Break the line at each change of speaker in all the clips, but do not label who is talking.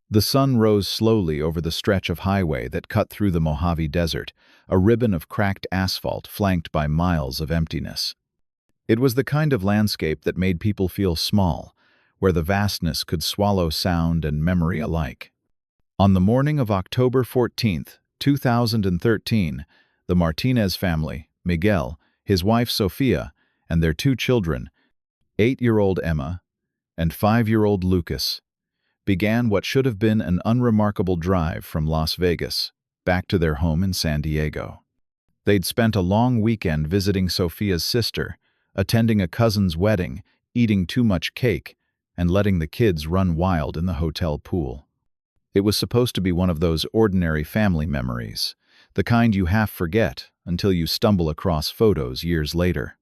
The sun rose slowly over the stretch of highway that cut through the Mojave Desert, a ribbon of cracked asphalt flanked by miles of emptiness. It was the kind of landscape that made people feel small, where the vastness could swallow sound and memory alike. On the morning of October 14th, 2013, the Martinez family, Miguel, his wife Sofia, and their two children, 8-year-old Emma and 5-year-old Lucas, began what should have been an unremarkable drive from Las Vegas back to their home in San Diego. They'd spent a long weekend visiting Sofia's sister, attending a cousin's wedding, eating too much cake, and letting the kids run wild in the hotel pool. It was supposed to be one of those ordinary family memories, the kind you half forget until you stumble across photos years later.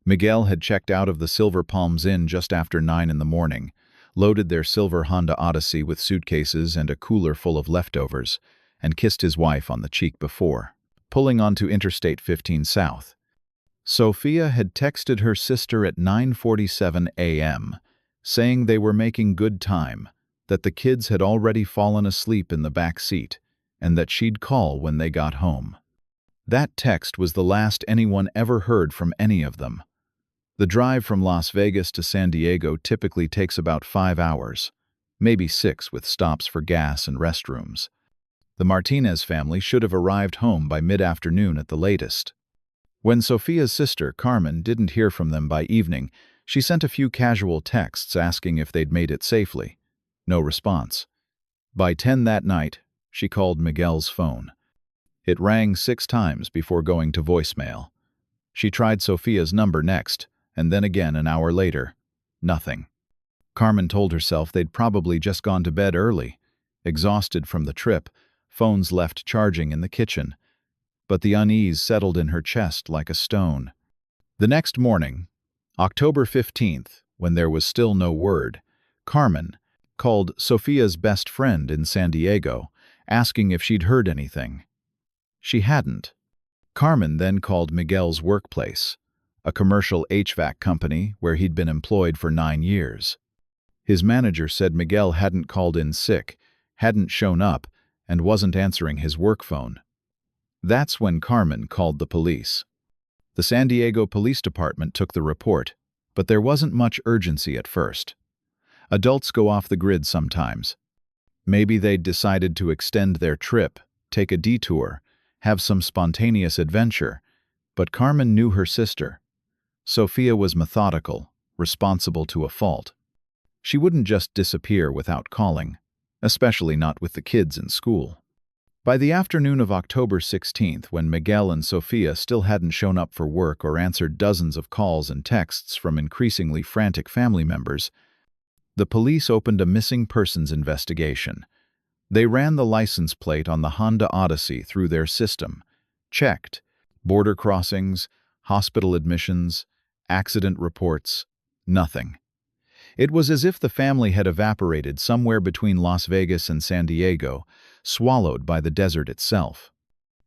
Miguel had checked out of the Silver Palms Inn just after 9 in the morning, loaded their silver Honda Odyssey with suitcases and a cooler full of leftovers, and kissed his wife on the cheek before pulling onto Interstate 15 South. Sofia had texted her sister at 9:47 a.m., saying they were making good time, that the kids had already fallen asleep in the back seat, and that she'd call when they got home. That text was the last anyone ever heard from any of them. The drive from Las Vegas to San Diego typically takes about 5 hours, maybe 6 with stops for gas and restrooms. The Martinez family should have arrived home by mid-afternoon at the latest. When Sofia's sister, Carmen, didn't hear from them by evening, she sent a few casual texts asking if they'd made it safely. No response. By 10 that night, she called Miguel's phone. It rang 6 times before going to voicemail. She tried Sofia's number next, and then again an hour later. Nothing. Carmen told herself they'd probably just gone to bed early, exhausted from the trip, phones left charging in the kitchen. But the unease settled in her chest like a stone. The next morning, October 15th, when there was still no word, Carmen called Sofia's best friend in San Diego, asking if she'd heard anything. She hadn't. Carmen then called Miguel's workplace, a commercial HVAC company where he'd been employed for 9 years. His manager said Miguel hadn't called in sick, hadn't shown up, and wasn't answering his work phone. That's when Carmen called the police. The San Diego Police Department took the report, but there wasn't much urgency at first. Adults go off the grid sometimes. Maybe they'd decided to extend their trip, take a detour, have some spontaneous adventure, but Carmen knew her sister. Sofia was methodical, responsible to a fault. She wouldn't just disappear without calling, especially not with the kids in school. By the afternoon of October 16th, when Miguel and Sofia still hadn't shown up for work or answered dozens of calls and texts from increasingly frantic family members, the police opened a missing persons investigation. They ran the license plate on the Honda Odyssey through their system, checked border crossings, hospital admissions, accident reports, nothing. It was as if the family had evaporated somewhere between Las Vegas and San Diego, swallowed by the desert itself.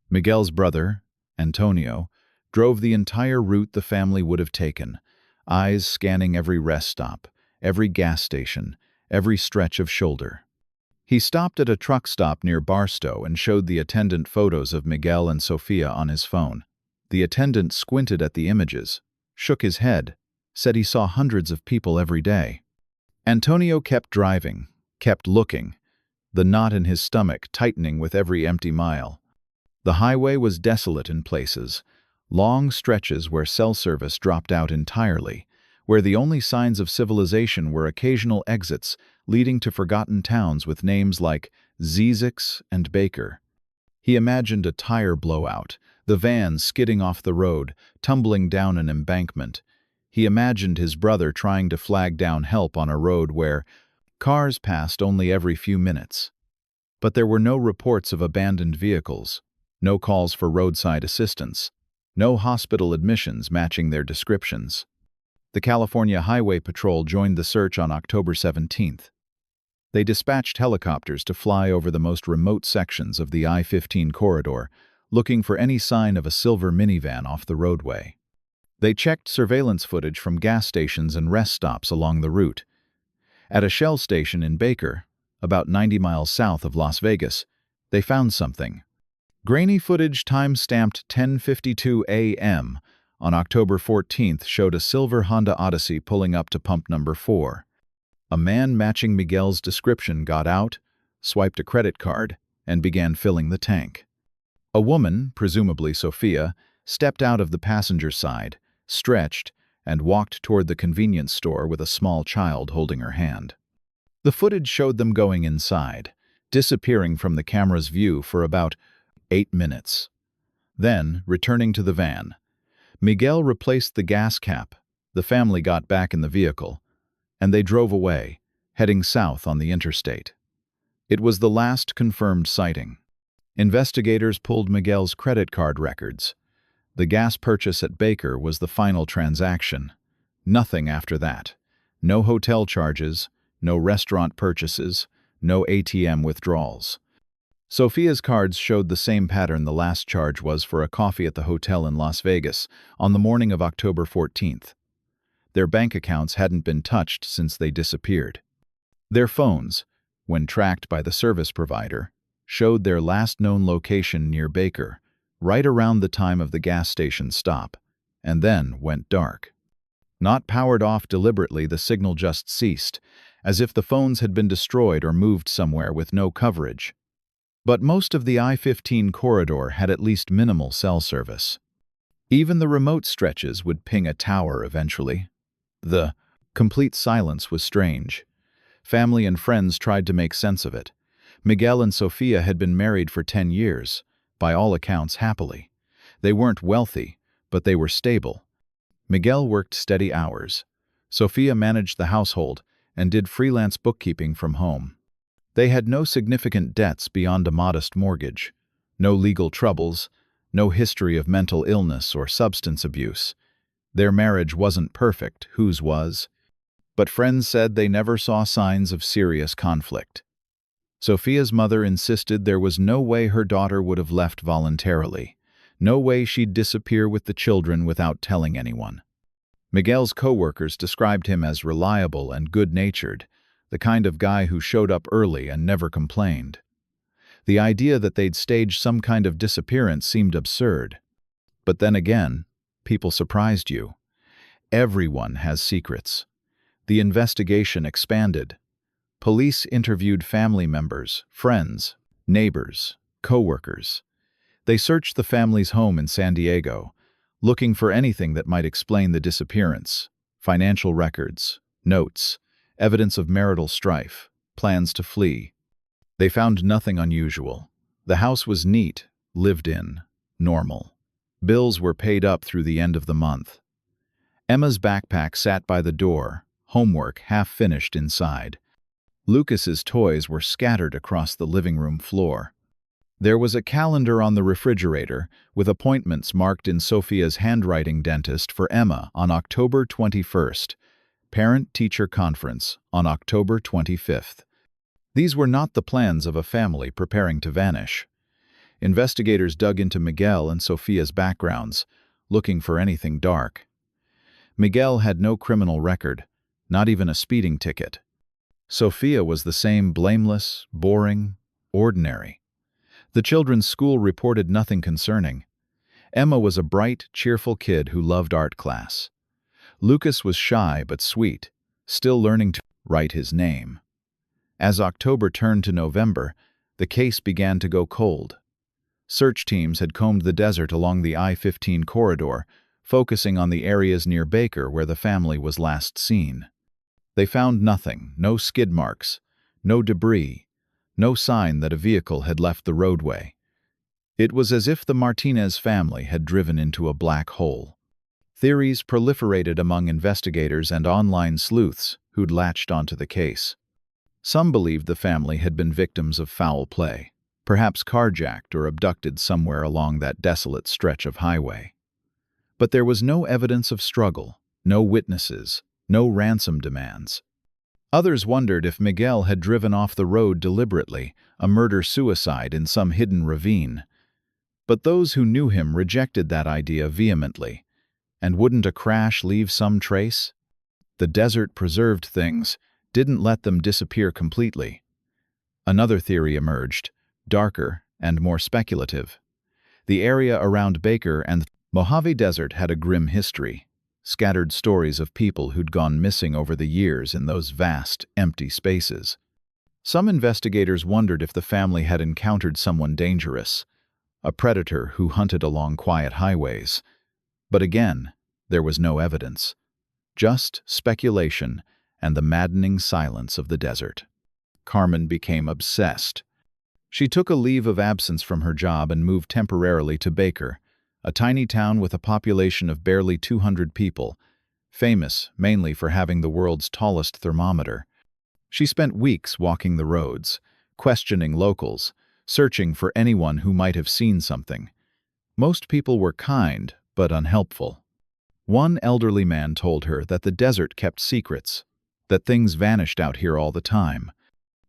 Miguel's brother, Antonio, drove the entire route the family would have taken, eyes scanning every rest stop, every gas station, every stretch of shoulder. He stopped at a truck stop near Barstow and showed the attendant photos of Miguel and Sofia on his phone. The attendant squinted at the images, shook his head, said he saw hundreds of people every day. Antonio kept driving, kept looking, the knot in his stomach tightening with every empty mile. The highway was desolate in places, long stretches where cell service dropped out entirely, where the only signs of civilization were occasional exits leading to forgotten towns with names like Zizix and Baker. He imagined a tire blowout, the van skidding off the road, tumbling down an embankment. He imagined his brother trying to flag down help on a road where cars passed only every few minutes. But there were no reports of abandoned vehicles, no calls for roadside assistance, no hospital admissions matching their descriptions. The California Highway Patrol joined the search on October 17th. They dispatched helicopters to fly over the most remote sections of the I-15 corridor, looking for any sign of a silver minivan off the roadway. They checked surveillance footage from gas stations and rest stops along the route. At a Shell station in Baker, about 90 miles south of Las Vegas, they found something. Grainy footage time-stamped 10:52 a.m. on October 14th showed a silver Honda Odyssey pulling up to pump number 4. A man matching Miguel's description got out, swiped a credit card, and began filling the tank. A woman, presumably Sofia, stepped out of the passenger side, stretched, and walked toward the convenience store with a small child holding her hand. The footage showed them going inside, disappearing from the camera's view for about 8 minutes. Then, returning to the van, Miguel replaced the gas cap, the family got back in the vehicle, and they drove away, heading south on the interstate. It was the last confirmed sighting. Investigators pulled Miguel's credit card records. The gas purchase at Baker was the final transaction. Nothing after that. No hotel charges, no restaurant purchases, no ATM withdrawals. Sofia's cards showed the same pattern. The last charge was for a coffee at the hotel in Las Vegas on the morning of October 14th. Their bank accounts hadn't been touched since they disappeared. Their phones, when tracked by the service provider, showed their last known location near Baker, right around the time of the gas station stop, and then went dark. Not powered off deliberately, the signal just ceased, as if the phones had been destroyed or moved somewhere with no coverage. But most of the I-15 corridor had at least minimal cell service. Even the remote stretches would ping a tower eventually. The complete silence was strange. Family and friends tried to make sense of it. Miguel and Sofia had been married for 10 years, by all accounts happily. They weren't wealthy, but they were stable. Miguel worked steady hours. Sofia managed the household and did freelance bookkeeping from home. They had no significant debts beyond a modest mortgage, no legal troubles, no history of mental illness or substance abuse. Their marriage wasn't perfect, whose was? But friends said they never saw signs of serious conflict. Sofia's mother insisted there was no way her daughter would have left voluntarily, no way she'd disappear with the children without telling anyone. Miguel's co-workers described him as reliable and good-natured, the kind of guy who showed up early and never complained. The idea that they'd staged some kind of disappearance seemed absurd. But then again, people surprised you. Everyone has secrets. The investigation expanded. Police interviewed family members, friends, neighbors, co-workers. They searched the family's home in San Diego, looking for anything that might explain the disappearance: financial records, notes, evidence of marital strife, plans to flee. They found nothing unusual. The house was neat, lived in, normal. Bills were paid up through the end of the month. Emma's backpack sat by the door, homework half finished inside. Lucas's toys were scattered across the living room floor. There was a calendar on the refrigerator with appointments marked in Sofia's handwriting: dentist for Emma on October 21st, parent-teacher conference on October 25th. These were not the plans of a family preparing to vanish. Investigators dug into Miguel and Sofia's backgrounds, looking for anything dark. Miguel had no criminal record, not even a speeding ticket. Sofia was the same: blameless, boring, ordinary. The children's school reported nothing concerning. Emma was a bright, cheerful kid who loved art class. Lucas was shy but sweet, still learning to write his name. As October turned to November, the case began to go cold. Search teams had combed the desert along the I-15 corridor, focusing on the areas near Baker where the family was last seen. They found nothing: no skid marks, no debris, no sign that a vehicle had left the roadway. It was as if the Martinez family had driven into a black hole. Theories proliferated among investigators and online sleuths who'd latched onto the case. Some believed the family had been victims of foul play, perhaps carjacked or abducted somewhere along that desolate stretch of highway. But there was no evidence of struggle, no witnesses, no ransom demands. Others wondered if Miguel had driven off the road deliberately, a murder-suicide in some hidden ravine. But those who knew him rejected that idea vehemently. And wouldn't a crash leave some trace? The desert preserved things, didn't let them disappear completely. Another theory emerged, darker and more speculative. The area around Baker and the Mojave Desert had a grim history, scattered stories of people who'd gone missing over the years in those vast, empty spaces. Some investigators wondered if the family had encountered someone dangerous, a predator who hunted along quiet highways. But again, there was no evidence, just speculation and the maddening silence of the desert. Carmen became obsessed. She took a leave of absence from her job and moved temporarily to Baker, a tiny town with a population of barely 200 people, famous mainly for having the world's tallest thermometer. She spent weeks walking the roads, questioning locals, searching for anyone who might have seen something. Most people were kind, but unhelpful. One elderly man told her that the desert kept secrets, that things vanished out here all the time.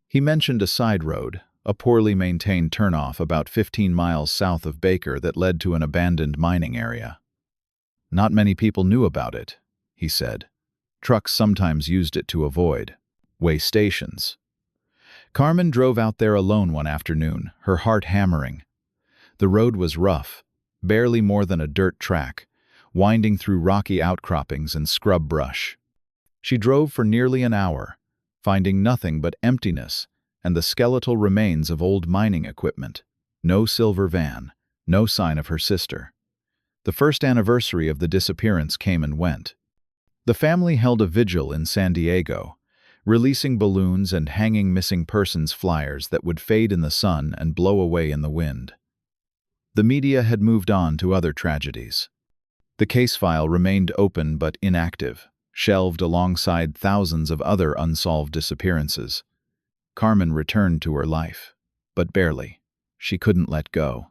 He mentioned a side road, a poorly maintained turnoff about 15 miles south of Baker that led to an abandoned mining area. Not many people knew about it, he said. Trucks sometimes used it to avoid way stations. Carmen drove out there alone one afternoon, her heart hammering. The road was rough, barely more than a dirt track, winding through rocky outcroppings and scrub brush. She drove for nearly an hour, finding nothing but emptiness and the skeletal remains of old mining equipment. No silver van, no sign of her sister. The first anniversary of the disappearance came and went. The family held a vigil in San Diego, releasing balloons and hanging missing persons flyers that would fade in the sun and blow away in the wind. The media had moved on to other tragedies. The case file remained open but inactive, shelved alongside thousands of other unsolved disappearances. Carmen returned to her life, but barely. She couldn't let go.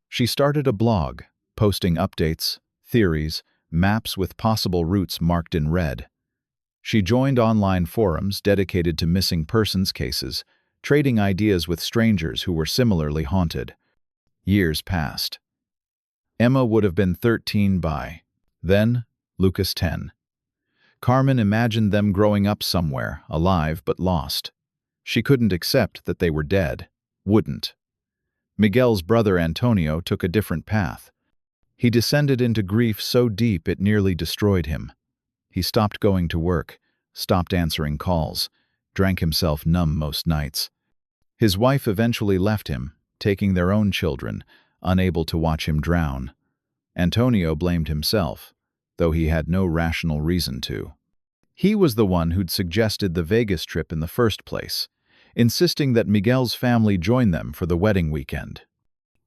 She started a blog, posting updates, theories, maps with possible routes marked in red. She joined online forums dedicated to missing persons cases, trading ideas with strangers who were similarly haunted. Years passed. Emma would have been 13 by then, Lucas 10. Carmen imagined them growing up somewhere, alive but lost. She couldn't accept that they were dead. Wouldn't. Miguel's brother Antonio took a different path. He descended into grief so deep it nearly destroyed him. He stopped going to work, stopped answering calls, drank himself numb most nights. His wife eventually left him, taking their own children, unable to watch him drown. Antonio blamed himself, though he had no rational reason to. He was the one who'd suggested the Vegas trip in the first place, insisting that Miguel's family join them for the wedding weekend.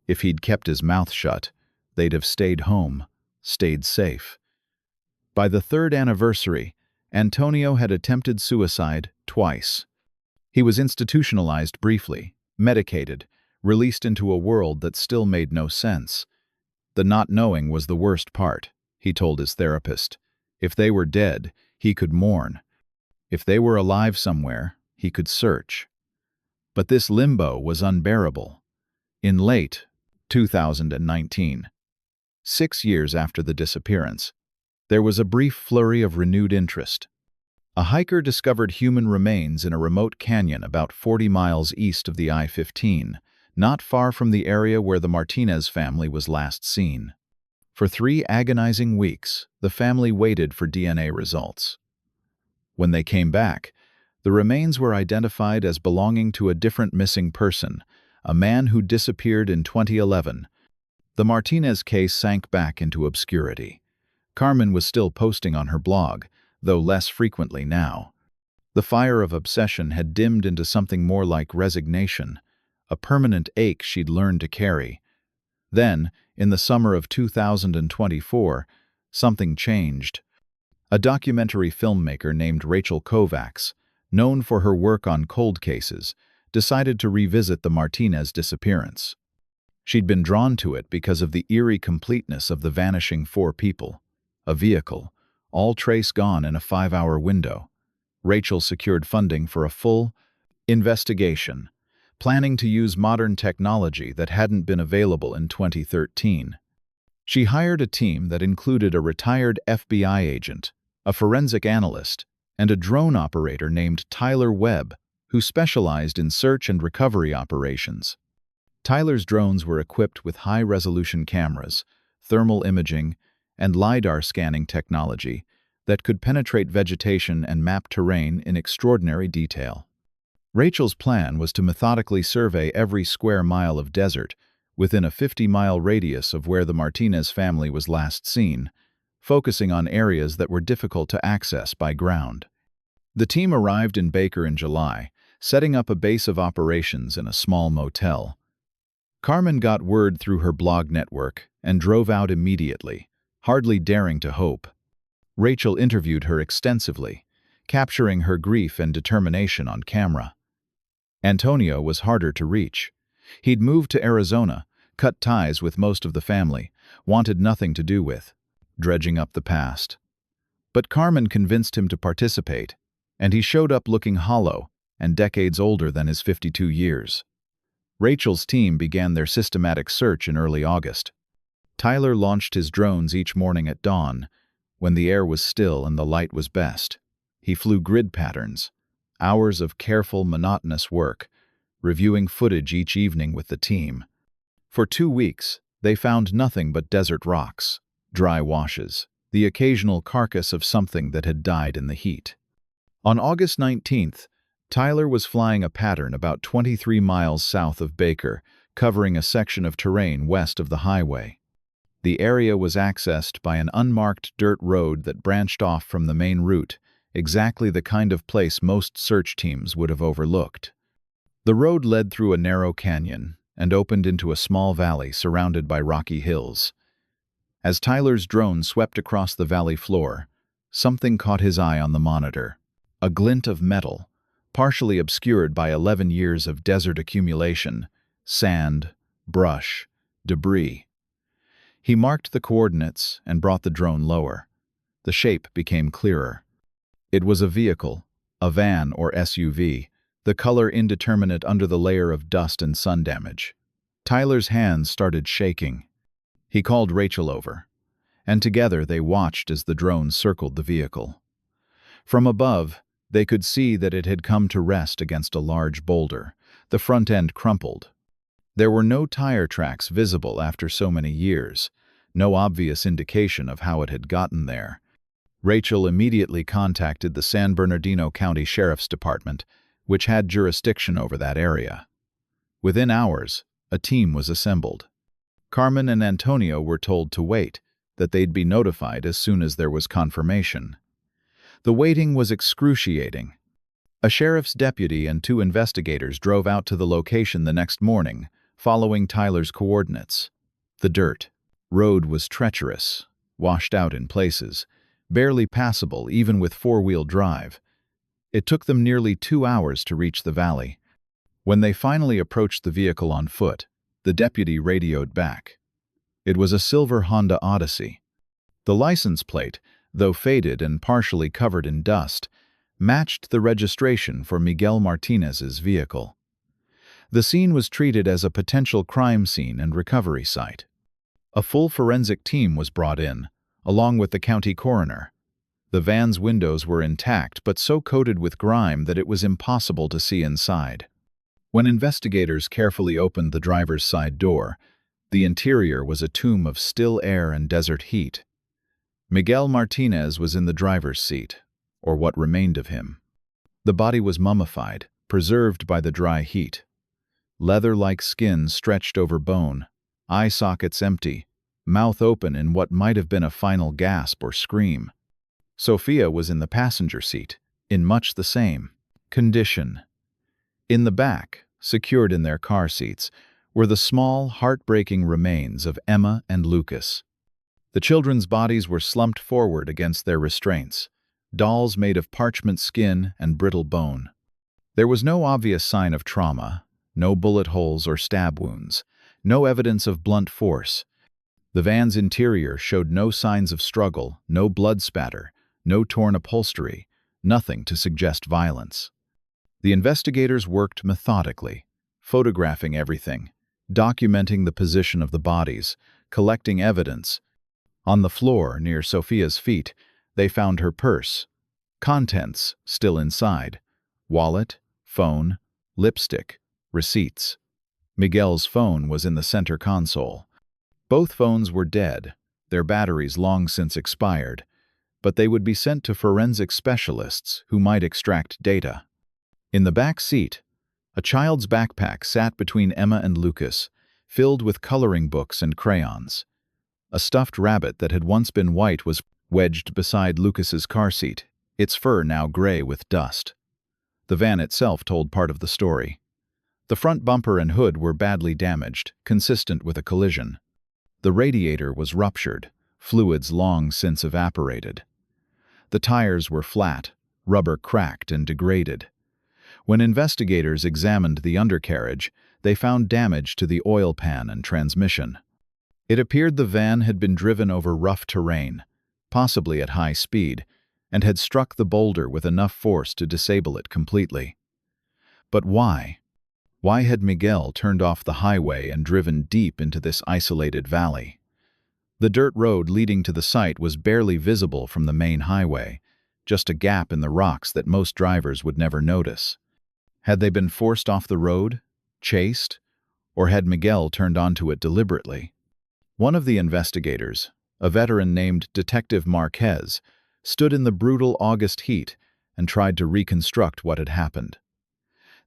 If he'd kept his mouth shut, they'd have stayed home, stayed safe. By the third anniversary, Antonio had attempted suicide twice. He was institutionalized briefly, medicated, released into a world that still made no sense. The not knowing was the worst part, he told his therapist. If they were dead, he could mourn. If they were alive somewhere, he could search. But this limbo was unbearable. In late 2019, 6 years after the disappearance, there was a brief flurry of renewed interest. A hiker discovered human remains in a remote canyon about 40 miles east of the I-15, not far from the area where the Martinez family was last seen. For 3 agonizing weeks, the family waited for DNA results. When they came back, the remains were identified as belonging to a different missing person, a man who disappeared in 2011. The Martinez case sank back into obscurity. Carmen was still posting on her blog, though less frequently now. The fire of obsession had dimmed into something more like resignation, a permanent ache she'd learned to carry. Then, in the summer of 2024, something changed. A documentary filmmaker named Rachel Kovacs, known for her work on cold cases, decided to revisit the Martinez disappearance. She'd been drawn to it because of the eerie completeness of the vanishing 4 people, a vehicle, all trace gone in a 5-hour window. Rachel secured funding for a full investigation, planning to use modern technology that hadn't been available in 2013. She hired a team that included a retired FBI agent, a forensic analyst, and a drone operator named Tyler Webb, who specialized in search and recovery operations. Tyler's drones were equipped with high-resolution cameras, thermal imaging, and LiDAR scanning technology that could penetrate vegetation and map terrain in extraordinary detail. Rachel's plan was to methodically survey every square mile of desert within a 50-mile radius of where the Martinez family was last seen, focusing on areas that were difficult to access by ground. The team arrived in Baker in July, setting up a base of operations in a small motel. Carmen got word through her blog network and drove out immediately, hardly daring to hope. Rachel interviewed her extensively, capturing her grief and determination on camera. Antonio was harder to reach. He'd moved to Arizona, cut ties with most of the family, wanted nothing to do with, dredging up the past. But Carmen convinced him to participate, and he showed up looking hollow and decades older than his 52 years. Rachel's team began their systematic search in early August. Tyler launched his drones each morning at dawn, when the air was still and the light was best. He flew grid patterns, hours of careful, monotonous work, reviewing footage each evening with the team. For 2 weeks, they found nothing but desert rocks, dry washes, the occasional carcass of something that had died in the heat. On August 19th, Tyler was flying a pattern about 23 miles south of Baker, covering a section of terrain west of the highway. The area was accessed by an unmarked dirt road that branched off from the main route, exactly the kind of place most search teams would have overlooked. The road led through a narrow canyon and opened into a small valley surrounded by rocky hills. As Tyler's drone swept across the valley floor, something caught his eye on the monitor, a glint of metal, partially obscured by 11 years of desert accumulation, sand, brush, debris. He marked the coordinates and brought the drone lower. The shape became clearer. It was a vehicle, a van or SUV, the color indeterminate under the layer of dust and sun damage. Tyler's hands started shaking. He called Rachel over, and together they watched as the drone circled the vehicle. From above, they could see that it had come to rest against a large boulder, the front end crumpled. There were no tire tracks visible after so many years, no obvious indication of how it had gotten there. Rachel immediately contacted the San Bernardino County Sheriff's Department, which had jurisdiction over that area. Within hours, a team was assembled. Carmen and Antonio were told to wait, that they'd be notified as soon as there was confirmation. The waiting was excruciating. A sheriff's deputy and 2 investigators drove out to the location the next morning, following Tyler's coordinates. The dirt road was treacherous, washed out in places, barely passable even with 4-wheel drive. It took them nearly 2 hours to reach the valley. When they finally approached the vehicle on foot, the deputy radioed back. It was a silver Honda Odyssey. The license plate, though faded and partially covered in dust, matched the registration for Miguel Martinez's vehicle. The scene was treated as a potential crime scene and recovery site. A full forensic team was brought in, along with the county coroner. The van's windows were intact but so coated with grime that it was impossible to see inside. When investigators carefully opened the driver's side door, the interior was a tomb of still air and desert heat. Miguel Martinez was in the driver's seat, or what remained of him. The body was mummified, preserved by the dry heat. Leather-like skin stretched over bone, eye sockets empty, mouth open in what might have been a final gasp or scream. Sofia was in the passenger seat, in much the same condition. In the back, secured in their car seats, were the small, heartbreaking remains of Emma and Lucas. The children's bodies were slumped forward against their restraints, dolls made of parchment skin and brittle bone. There was no obvious sign of trauma, no bullet holes or stab wounds, no evidence of blunt force. The van's interior showed no signs of struggle, no blood spatter, no torn upholstery, nothing to suggest violence. The investigators worked methodically, photographing everything, documenting the position of the bodies, collecting evidence. On the floor near Sofia's feet, they found her purse, contents still inside, wallet, phone, lipstick, receipts. Miguel's phone was in the center console. Both phones were dead, their batteries long since expired, but they would be sent to forensic specialists who might extract data. In the back seat, a child's backpack sat between Emma and Lucas, filled with coloring books and crayons. A stuffed rabbit that had once been white was wedged beside Lucas's car seat, its fur now gray with dust. The van itself told part of the story. The front bumper and hood were badly damaged, consistent with a collision. The radiator was ruptured, fluids long since evaporated. The tires were flat, rubber cracked and degraded. When investigators examined the undercarriage, they found damage to the oil pan and transmission. It appeared the van had been driven over rough terrain, possibly at high speed, and had struck the boulder with enough force to disable it completely. But why? Why had Miguel turned off the highway and driven deep into this isolated valley? The dirt road leading to the site was barely visible from the main highway, just a gap in the rocks that most drivers would never notice. Had they been forced off the road, chased, or had Miguel turned onto it deliberately? One of the investigators, a veteran named Detective Martinez, stood in the brutal August heat and tried to reconstruct what had happened.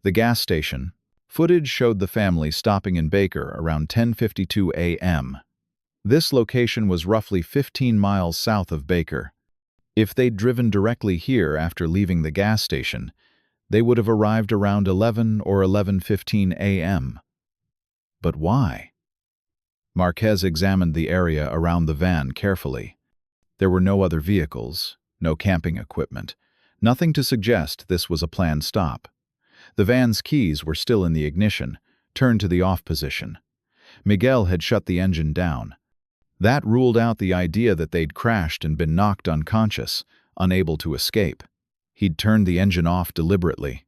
The gas station. Footage showed the family stopping in Baker around 10:52 a.m. This location was roughly 15 miles south of Baker. If they'd driven directly here after leaving the gas station, they would have arrived around 11 or 11:15 a.m. But why? Marquez examined the area around the van carefully. There were no other vehicles, no camping equipment, nothing to suggest this was a planned stop. The van's keys were still in the ignition, turned to the off position. Miguel had shut the engine down. That ruled out the idea that they'd crashed and been knocked unconscious, unable to escape. He'd turned the engine off deliberately.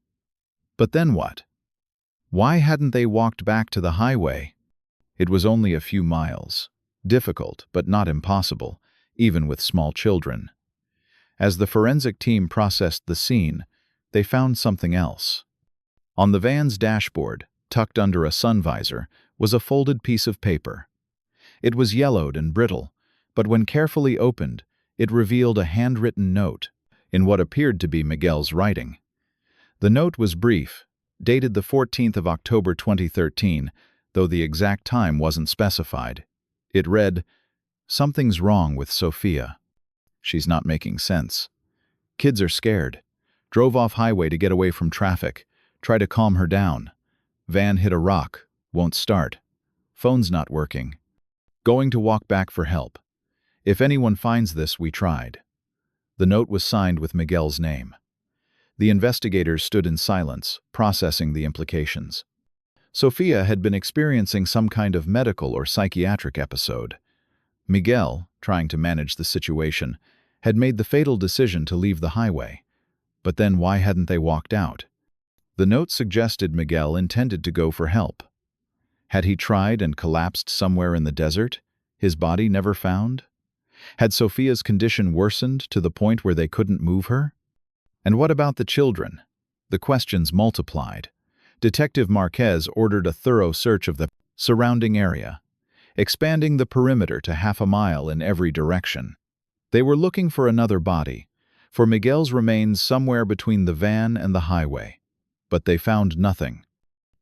But then what? Why hadn't they walked back to the highway? It was only a few miles. Difficult, but not impossible, even with small children. As the forensic team processed the scene, they found something else. On the van's dashboard, tucked under a sun visor, was a folded piece of paper. It was yellowed and brittle, but when carefully opened, it revealed a handwritten note in what appeared to be Miguel's writing. The note was brief, dated the 14th of October 2013, though the exact time wasn't specified. It read, "Something's wrong with Sofia. She's not making sense. Kids are scared. Drove off highway to get away from traffic. Try to calm her down. Van hit a rock. Won't start. Phone's not working. Going to walk back for help. If anyone finds this, we tried." The note was signed with Miguel's name. The investigators stood in silence, processing the implications. Sofia had been experiencing some kind of medical or psychiatric episode. Miguel, trying to manage the situation, had made the fatal decision to leave the highway. But then why hadn't they walked out? The note suggested Miguel intended to go for help. Had he tried and collapsed somewhere in the desert, his body never found? Had Sofia's condition worsened to the point where they couldn't move her? And what about the children? The questions multiplied. Detective Marquez ordered a thorough search of the surrounding area, expanding the perimeter to half a mile in every direction. They were looking for another body, for Miguel's remains somewhere between the van and the highway. But they found nothing.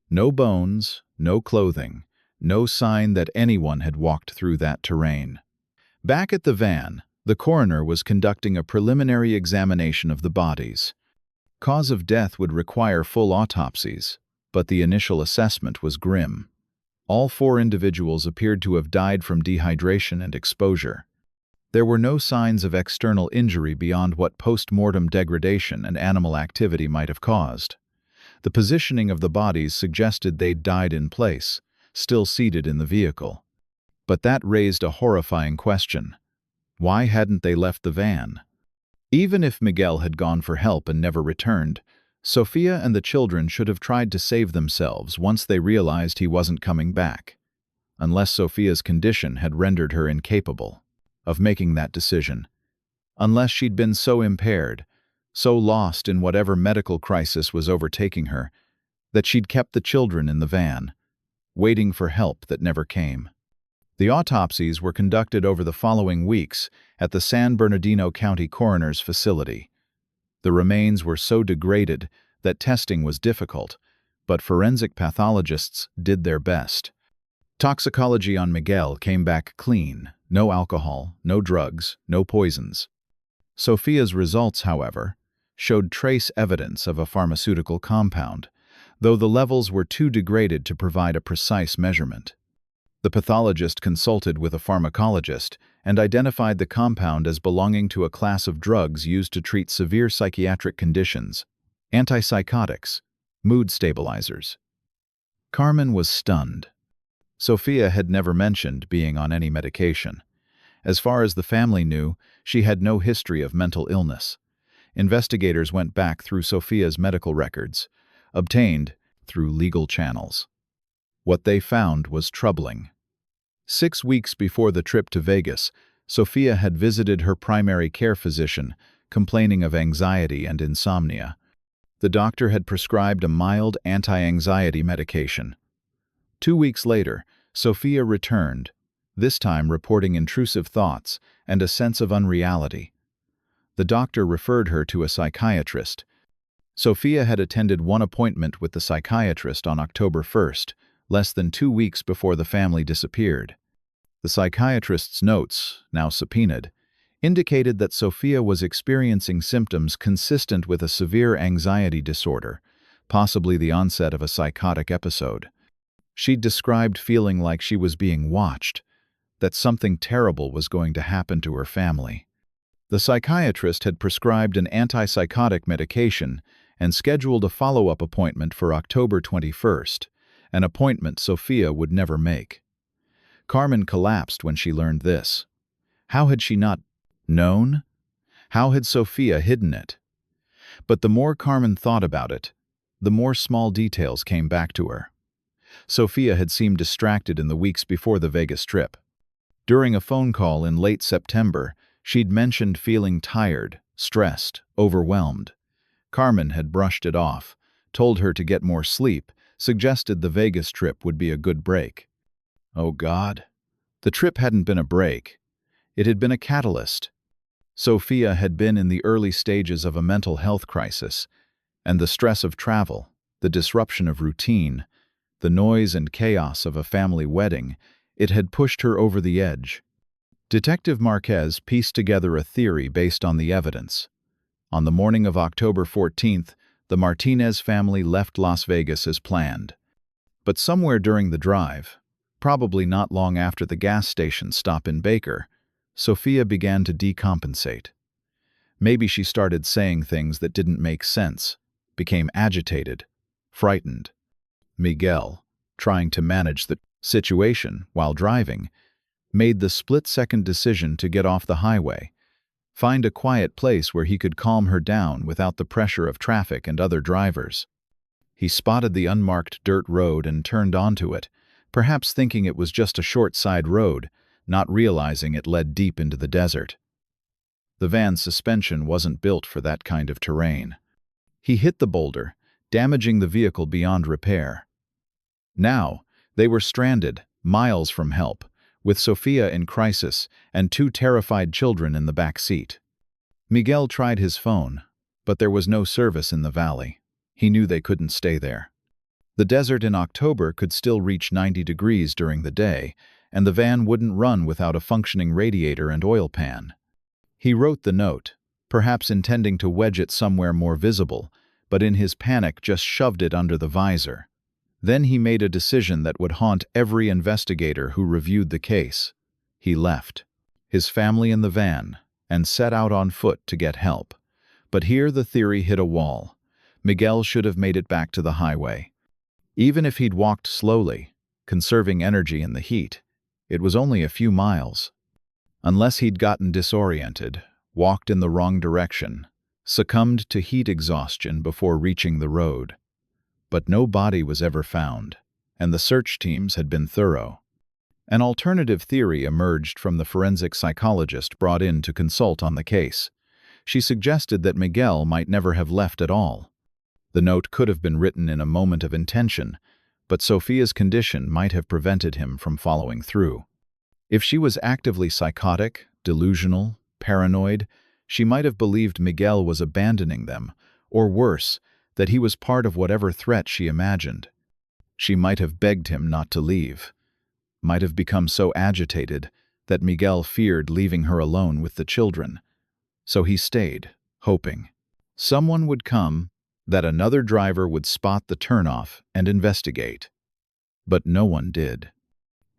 No bones, no clothing, no sign that anyone had walked through that terrain. Back at the van, the coroner was conducting a preliminary examination of the bodies. Cause of death would require full autopsies, but the initial assessment was grim. All 4 individuals appeared to have died from dehydration and exposure. There were no signs of external injury beyond what post-mortem degradation and animal activity might have caused. The positioning of the bodies suggested they'd died in place, still seated in the vehicle. But that raised a horrifying question. Why hadn't they left the van? Even if Miguel had gone for help and never returned, Sofia and the children should have tried to save themselves once they realized he wasn't coming back. Unless Sofia's condition had rendered her incapable of making that decision. Unless she'd been so impaired, so lost in whatever medical crisis was overtaking her that she'd kept the children in the van, waiting for help that never came. The autopsies were conducted over the following weeks at the San Bernardino County Coroner's facility. The remains were so degraded that testing was difficult, but forensic pathologists did their best. Toxicology on Miguel came back clean: no alcohol, no drugs, no poisons. Sofia's results, however, showed trace evidence of a pharmaceutical compound, though the levels were too degraded to provide a precise measurement. The pathologist consulted with a pharmacologist and identified the compound as belonging to a class of drugs used to treat severe psychiatric conditions: antipsychotics, mood stabilizers. Carmen was stunned. Sofia had never mentioned being on any medication. As far as the family knew, she had no history of mental illness. Investigators went back through Sofia's medical records, obtained through legal channels. What they found was troubling. 6 weeks before the trip to Vegas, Sofia had visited her primary care physician, complaining of anxiety and insomnia. The doctor had prescribed a mild anti-anxiety medication. 2 weeks later, Sofia returned, this time reporting intrusive thoughts and a sense of unreality. The doctor referred her to a psychiatrist. Sofia had attended one appointment with the psychiatrist on October 1st, less than 2 weeks before the family disappeared. The psychiatrist's notes, now subpoenaed, indicated that Sofia was experiencing symptoms consistent with a severe anxiety disorder, possibly the onset of a psychotic episode. She'd described feeling like she was being watched, that something terrible was going to happen to her family. The psychiatrist had prescribed an antipsychotic medication and scheduled a follow-up appointment for October 21st, an appointment Sofia would never make. Carmen collapsed when she learned this. How had she not known? How had Sofia hidden it? But the more Carmen thought about it, the more small details came back to her. Sofia had seemed distracted in the weeks before the Vegas trip. During a phone call in late September, she'd mentioned feeling tired, stressed, overwhelmed. Carmen had brushed it off, told her to get more sleep, suggested the Vegas trip would be a good break. Oh God. The trip hadn't been a break. It had been a catalyst. Sofia had been in the early stages of a mental health crisis, and the stress of travel, the disruption of routine, the noise and chaos of a family wedding, it had pushed her over the edge. Detective Marquez pieced together a theory based on the evidence. On the morning of October 14th, the Martinez family left Las Vegas as planned. But somewhere during the drive, probably not long after the gas station stop in Baker, Sofia began to decompensate. Maybe she started saying things that didn't make sense, became agitated, frightened. Miguel, trying to manage the situation while driving, made the split-second decision to get off the highway, find a quiet place where he could calm her down without the pressure of traffic and other drivers. He spotted the unmarked dirt road and turned onto it, perhaps thinking it was just a short side road, not realizing it led deep into the desert. The van's suspension wasn't built for that kind of terrain. He hit the boulder, damaging the vehicle beyond repair. Now, they were stranded, miles from help, with Sofia in crisis and 2 terrified children in the back seat. Miguel tried his phone, but there was no service in the valley. He knew they couldn't stay there. The desert in October could still reach 90 degrees during the day, and the van wouldn't run without a functioning radiator and oil pan. He wrote the note, perhaps intending to wedge it somewhere more visible, but in his panic just shoved it under the visor. Then he made a decision that would haunt every investigator who reviewed the case. He left, his family in the van, and set out on foot to get help. But here the theory hit a wall. Miguel should have made it back to the highway. Even if he'd walked slowly, conserving energy in the heat, it was only a few miles. Unless he'd gotten disoriented, walked in the wrong direction, succumbed to heat exhaustion before reaching the road. But no body was ever found, and the search teams had been thorough. An alternative theory emerged from the forensic psychologist brought in to consult on the case. She suggested that Miguel might never have left at all. The note could have been written in a moment of intention, but Sofia's condition might have prevented him from following through. If she was actively psychotic, delusional, paranoid, she might have believed Miguel was abandoning them, or worse, that he was part of whatever threat she imagined. She might have begged him not to leave, might have become so agitated that Miguel feared leaving her alone with the children. So he stayed, hoping someone would come, that another driver would spot the turnoff and investigate. But no one did.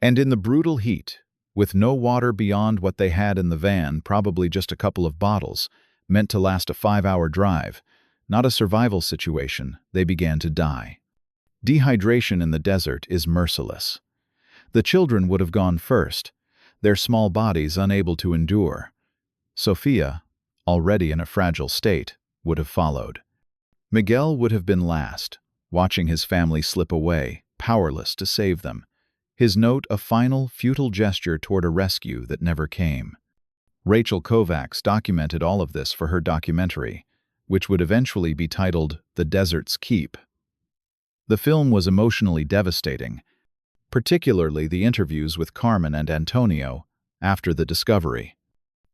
And in the brutal heat, with no water beyond what they had in the van, probably just a couple of bottles, meant to last a 5-hour drive, not a survival situation, they began to die. Dehydration in the desert is merciless. The children would have gone first, their small bodies unable to endure. Sofia, already in a fragile state, would have followed. Miguel would have been last, watching his family slip away, powerless to save them. His note a final, futile gesture toward a rescue that never came. Rachel Kovacs documented all of this for her documentary, which would eventually be titled The Desert's Keep. The film was emotionally devastating, particularly the interviews with Carmen and Antonio after the discovery.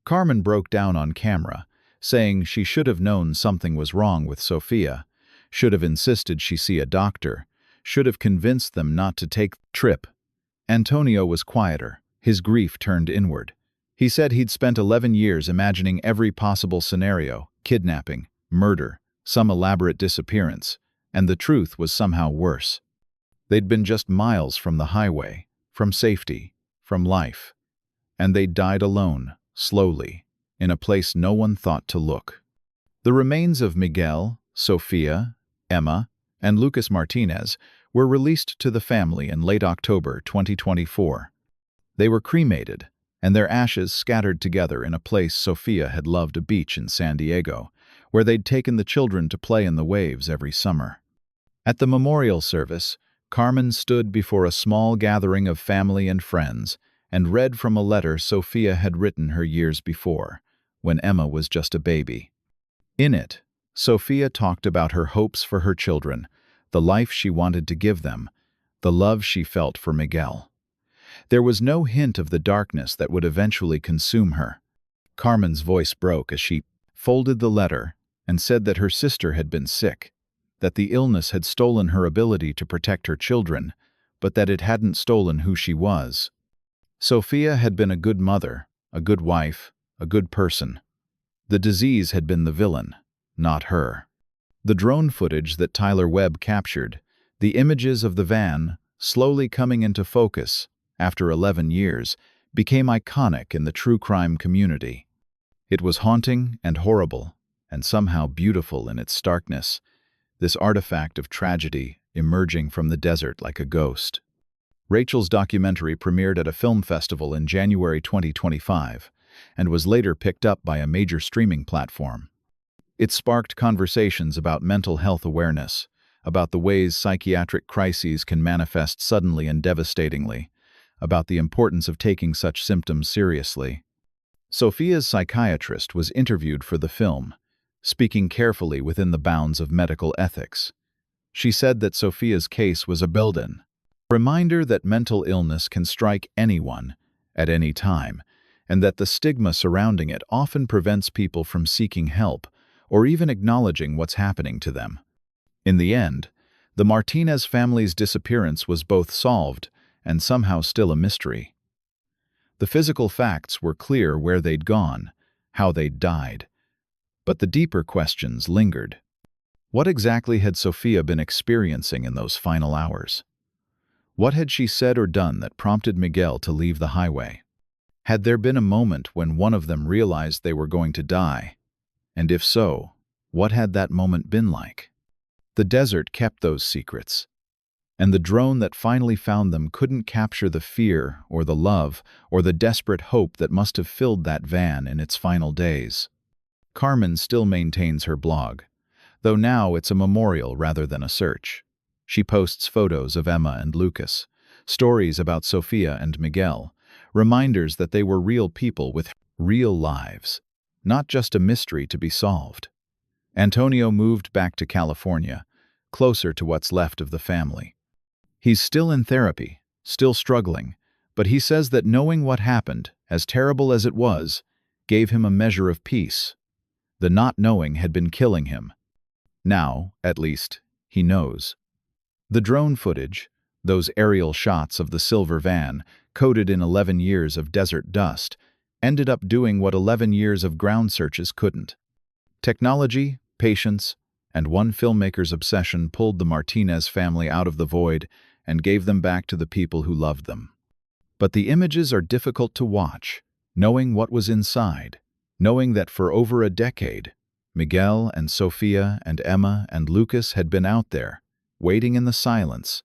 Carmen broke down on camera, saying she should have known something was wrong with Sofia, should have insisted she see a doctor, should have convinced them not to take the trip. Antonio was quieter, his grief turned inward. He said he'd spent 11 years imagining every possible scenario, kidnapping, murder, some elaborate disappearance, and the truth was somehow worse. They'd been just miles from the highway, from safety, from life, and they'd died alone, slowly, in a place no one thought to look. The remains of Miguel, Sofia, Emma, and Lucas Martinez were released to the family in late October 2024. They were cremated, and their ashes scattered together in a place Sofia had loved, a beach in San Diego, where they'd taken the children to play in the waves every summer. At the memorial service, Carmen stood before a small gathering of family and friends and read from a letter Sofia had written her years before, when Emma was just a baby. In it, Sofia talked about her hopes for her children, the life she wanted to give them, the love she felt for Miguel. There was no hint of the darkness that would eventually consume her. Carmen's voice broke as she folded the letter and said that her sister had been sick, that the illness had stolen her ability to protect her children, but that it hadn't stolen who she was. Sofia had been a good mother, a good wife, a good person. The disease had been the villain, not her. The drone footage that Tyler Webb captured, the images of the van, slowly coming into focus after 11 years, became iconic in the true crime community. It was haunting and horrible, and somehow beautiful in its starkness, this artifact of tragedy emerging from the desert like a ghost. Rachel's documentary premiered at a film festival in January 2025 and was later picked up by a major streaming platform. It sparked conversations about mental health awareness, about the ways psychiatric crises can manifest suddenly and devastatingly, about the importance of taking such symptoms seriously. Sofia's psychiatrist was interviewed for the film, speaking carefully within the bounds of medical ethics. She said that Sofia's case was a build-in, reminder that mental illness can strike anyone, at any time, and that the stigma surrounding it often prevents people from seeking help or even acknowledging what's happening to them. In the end, the Martinez family's disappearance was both solved and somehow still a mystery. The physical facts were clear: where they'd gone, how they'd died. But the deeper questions lingered. What exactly had Sofia been experiencing in those final hours? What had she said or done that prompted Miguel to leave the highway? Had there been a moment when one of them realized they were going to die? And if so, what had that moment been like? The desert kept those secrets, and the drone that finally found them couldn't capture the fear or the love or the desperate hope that must have filled that van in its final days. Carmen still maintains her blog, though now it's a memorial rather than a search. She posts photos of Emma and Lucas, stories about Sofia and Miguel, reminders that they were real people with real lives. not just a mystery to be solved. Antonio moved back to California, closer to what's left of the family. He's still in therapy, still struggling, but he says that knowing what happened, as terrible as it was, gave him a measure of peace. The not knowing had been killing him. Now, at least, he knows. The drone footage, those aerial shots of the silver van, coated in 11 years of desert dust, ended up doing what 11 years of ground searches couldn't. Technology, patience, and one filmmaker's obsession pulled the Martinez family out of the void and gave them back to the people who loved them. But the images are difficult to watch, knowing what was inside, knowing that for over a decade, Miguel and Sofia and Emma and Lucas had been out there, waiting in the silence,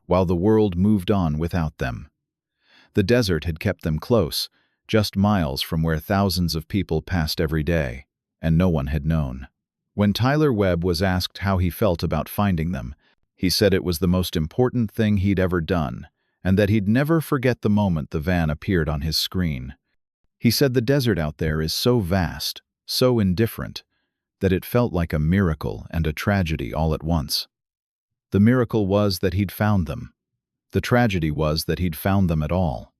while the world moved on without them. The desert had kept them close, just miles from where thousands of people passed every day, and no one had known. When Tyler Webb was asked how he felt about finding them, he said it was the most important thing he'd ever done, and that he'd never forget the moment the van appeared on his screen. He said the desert out there is so vast, so indifferent, that it felt like a miracle and a tragedy all at once. The miracle was that he'd found them. The tragedy was that he'd found them at all.